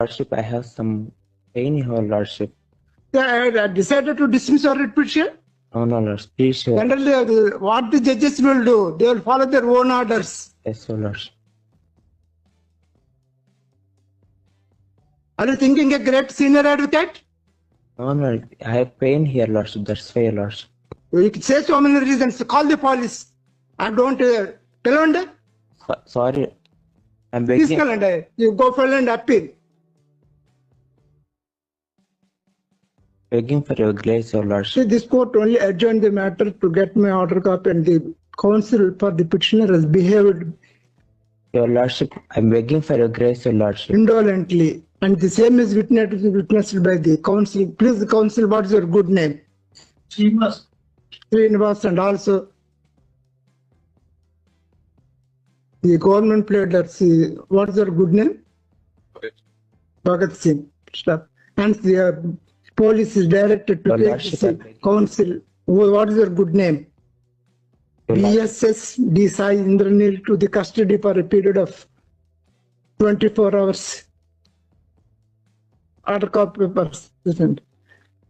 Lordship, I have some pain, Your Lordship. They decided to dismiss or writ petition. No, Lordship. Please, Your Generally, what the judges will do, they will follow their own orders. Yes, Your Lordship. Are you thinking a great senior advocate? No, Lord. I have pain here, Lordship. That's why, Your Lordship. You can say so many reasons. Call the police. I don't tell them. Sorry. I'm Please begging. calendar. You go for an appeal. Begging for your grace, Your See, Lordship. this court only adjourned the matter to get my order copy, and the counsel for the petitioner has behaved Your Lordship, I'm begging for your grace, Your Lordship. indolently. And the same is witnessed by the counsel. Please, the counsel, what is your good name? Srinivas, and also the government pleaders. What is your good name? Bhagat Singh. Stop. And the police is directed to Your take Lordship, the I beg. counsel. What is your good name? Your Lordship. BSS D. Sai Indranil to the custody for a period of 24 hours. Order copy present.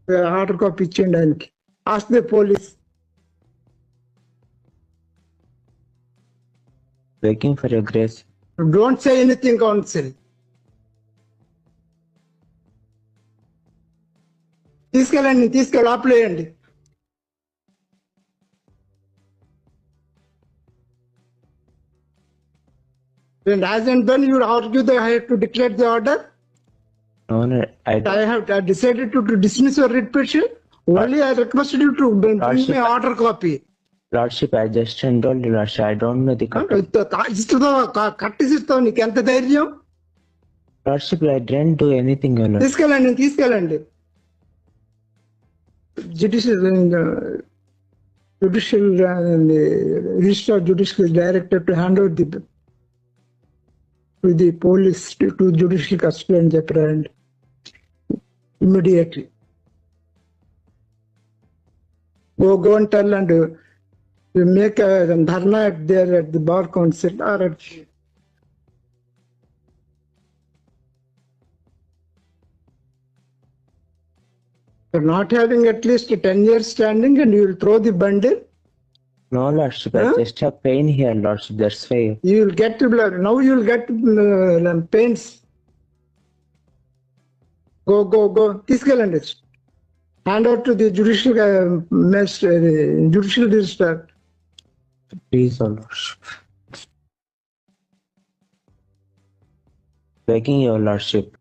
Order copy ichindi ఆయనకి. Ask the police. Begging for your grace. Don't say anything, counsel. తీసుకెళ్ళి ఆపలేయండి. And as and when you argue that I have to declare the order, No, Lord. I have decided to dismiss your writ petition. Only I requested you to bring me order copy. Lordship, I just told you, Lordship, I don't know the కట్టిస్తావు నీకు ఎంత ధైర్యం? Lordship, I didn't do anything, Your Lord. తీసుకెళ్ళండి. Judicial Registrar Judicial Director to hand over to the police to judicial custody and apprehend immediately. Go and tell, and you make a dharna there at the bar council or at you're not having at least 10 years standing, and you will throw the bundle. No, Lordship, Huh? I just have pain here, Lordship. That's why. You will get now. You will get pains. Go. తీసుకెళ్ళండి. Hand out to the judicial judicial registrar. Please, Your Lordship. Begging Your Lordship.